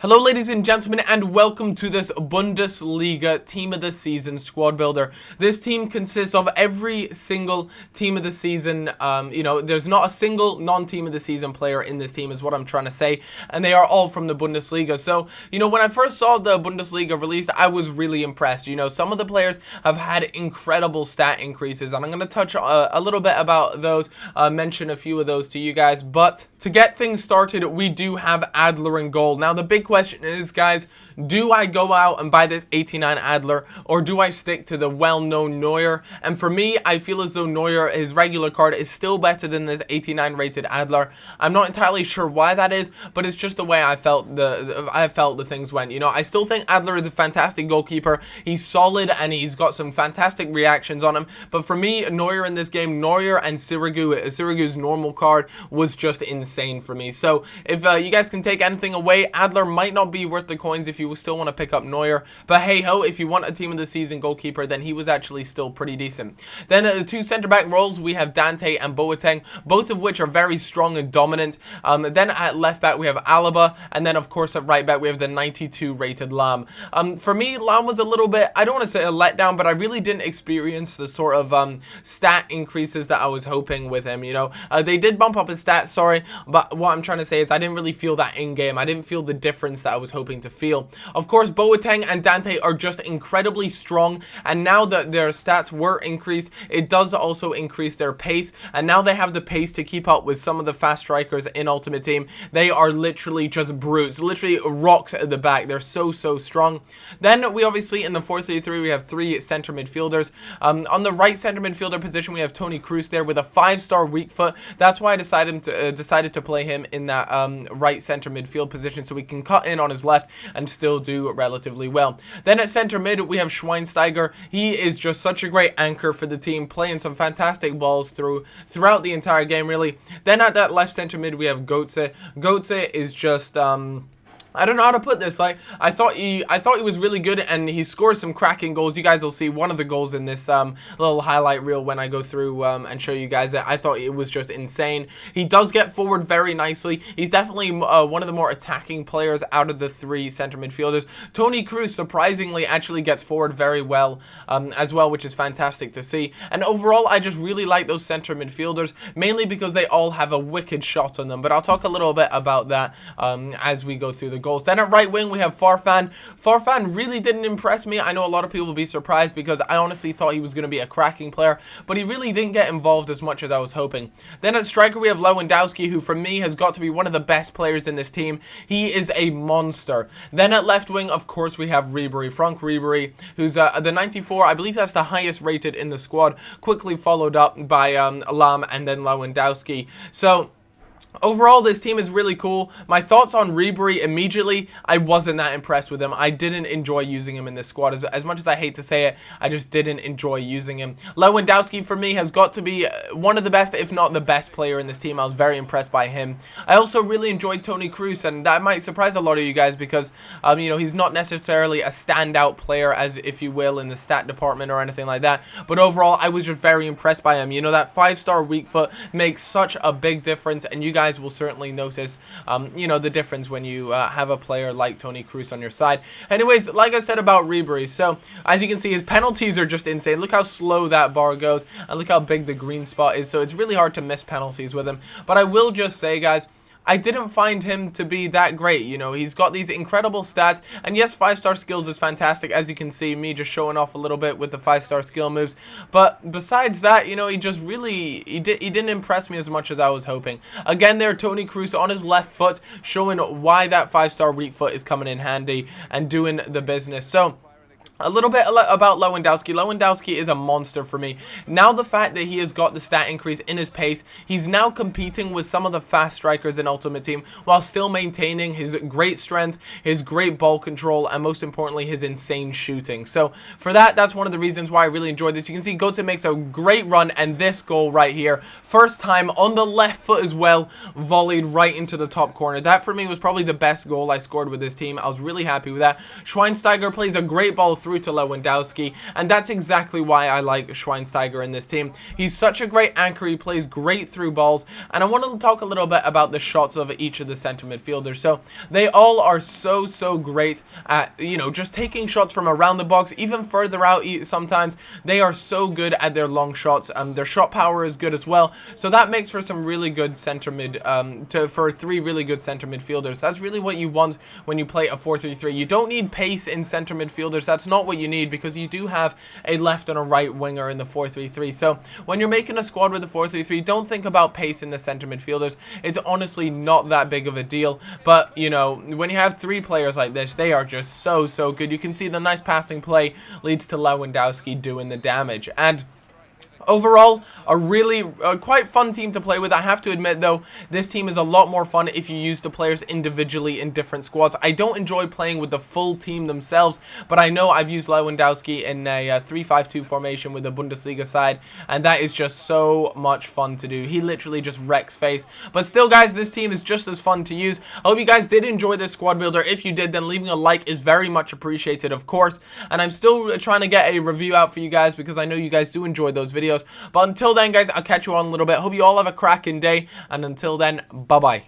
Hello ladies and gentlemen, and welcome to this Bundesliga Team of the Season squad builder. This team consists of every single Team of the Season, there's not a single non-Team of the Season player in this team is what I'm trying to say, and they are all from the Bundesliga. So, when I first saw the Bundesliga released, I was really impressed. Some of the players have had incredible stat increases, and I'm going to touch a little bit about those, mention a few of those to you guys. But to get things started, we do have Adler in goal. Now, the big question is, guys, do I go out and buy this 89 Adler, or do I stick to the well-known Neuer? And for me, I feel as though Neuer, his regular card, is still better than this 89 rated Adler. I'm not entirely sure why that is, but it's just the way I felt the things went. I still think Adler is a fantastic goalkeeper. He's solid and he's got some fantastic reactions on him. But for me, Neuer in this game, Neuer and Sirigu's normal card was just insane for me. So if you guys can take anything away, Adler might not be worth the coins if you still want to pick up Neuer, but hey ho, if you want a Team of the Season goalkeeper, then he was actually still pretty decent. Then at the two centre back roles, we have Dante and Boateng, both of which are very strong and dominant. Then at left back we have Alaba, and then of course at right back we have the 92 rated Lam. For me, Lam was a little bit, I don't want to say a letdown, but I really didn't experience the sort of stat increases that I was hoping with him. They did bump up his stats, sorry, but what I'm trying to say is I didn't really feel that in game. I didn't feel the difference that I was hoping to feel. Of course, Boateng and Dante are just incredibly strong, and now that their stats were increased, it does also increase their pace, and now they have the pace to keep up with some of the fast strikers in Ultimate Team. They are literally just brutes, literally rocks at the back. They're so strong. Then we obviously, in the 4-3-3, we have three center midfielders. On the right center midfielder position, we have Toni Kroos there with a 5-star weak foot. That's why I decided to play him in that right center midfield position, so we can cut in on his left and still do relatively well. Then at center mid, we have Schweinsteiger. He is just such a great anchor for the team, playing some fantastic balls throughout the entire game, really. Then at that left center mid, we have Götze. Götze is just I don't know how to put this. Like, I thought he was really good, and he scores some cracking goals. You guys will see one of the goals in this little highlight reel when I go through and show you guys it. I thought it was just insane. He does get forward very nicely. He's definitely one of the more attacking players out of the three center midfielders. Toni Kroos surprisingly actually gets forward very well as well, which is fantastic to see. And overall, I just really like those center midfielders, mainly because they all have a wicked shot on them. But I'll talk a little bit about that as we go through the goals. Then at right wing, we have Farfan. Farfan really didn't impress me. I know a lot of people will be surprised because I honestly thought he was going to be a cracking player, but he really didn't get involved as much as I was hoping. Then at striker, we have Lewandowski, who for me has got to be one of the best players in this team. He is a monster. Then at left wing, of course, we have Ribery, Frank Ribery, who's the 94. I believe that's the highest rated in the squad, quickly followed up by Lam and then Lewandowski. So overall, this team is really cool. My thoughts on Ribery immediately, I wasn't that impressed with him. I didn't enjoy using him in this squad. As much as I hate to say it, I just didn't enjoy using him. Lewandowski, for me, has got to be one of the best, if not the best player in this team. I was very impressed by him. I also really enjoyed Toni Kroos, and that might surprise a lot of you guys because, he's not necessarily a standout player, as if you will, in the stat department or anything like that. But overall, I was just very impressed by him. That 5-star weak foot makes such a big difference, and you guys will certainly notice, the difference when you have a player like Toni Kroos on your side. Anyways, like I said about Ribery, so as you can see, his penalties are just insane. Look how slow that bar goes, and look how big the green spot is, so it's really hard to miss penalties with him. But I will just say, guys, I didn't find him to be that great. He's got these incredible stats, and yes, 5-star skills is fantastic, as you can see me just showing off a little bit with the 5-star skill moves. But besides that, he just really, he didn't impress me as much as I was hoping. Again, there, Toni Kroos on his left foot, showing why that 5-star weak foot is coming in handy and doing the business. So a little bit about Lewandowski. Lewandowski is a monster for me. Now the fact that he has got the stat increase in his pace, he's now competing with some of the fast strikers in Ultimate Team while still maintaining his great strength, his great ball control, and most importantly, his insane shooting. So for that's one of the reasons why I really enjoyed this. You can see Götze makes a great run, and this goal right here, first time on the left foot as well, volleyed right into the top corner. That for me was probably the best goal I scored with this team. I was really happy with that. Schweinsteiger plays a great ball through through to Lewandowski, and that's exactly why I like Schweinsteiger in this team. He's such a great anchor, he plays great through balls, and I want to talk a little bit about the shots of each of the center midfielders. So they all are so great at, you know, just taking shots from around the box, even further out sometimes. They are so good at their long shots. Their shot power is good as well, so that makes for some really good center mid, for three really good center midfielders. That's really what you want when you play a 4-3-3. You don't need pace in center midfielders. That's not what you need, because you do have a left and a right winger in the 4-3-3. So when you're making a squad with a 4-3-3, don't think about pace in the center midfielders. It's honestly not that big of a deal, but you know, when you have three players like this, they are just so good. You can see the nice passing play leads to Lewandowski doing the damage. And overall, a really quite fun team to play with. I have to admit, though, this team is a lot more fun if you use the players individually in different squads. I don't enjoy playing with the full team themselves, but I know I've used Lewandowski in a 3-5-2 formation with the Bundesliga side, and that is just so much fun to do. He literally just wrecks face. But still, guys, this team is just as fun to use. I hope you guys did enjoy this squad builder. If you did, then leaving a like is very much appreciated, of course. And I'm still trying to get a review out for you guys, because I know you guys do enjoy those videos. But until then, guys, I'll catch you on a little bit. Hope you all have a cracking day, and until then, bye-bye.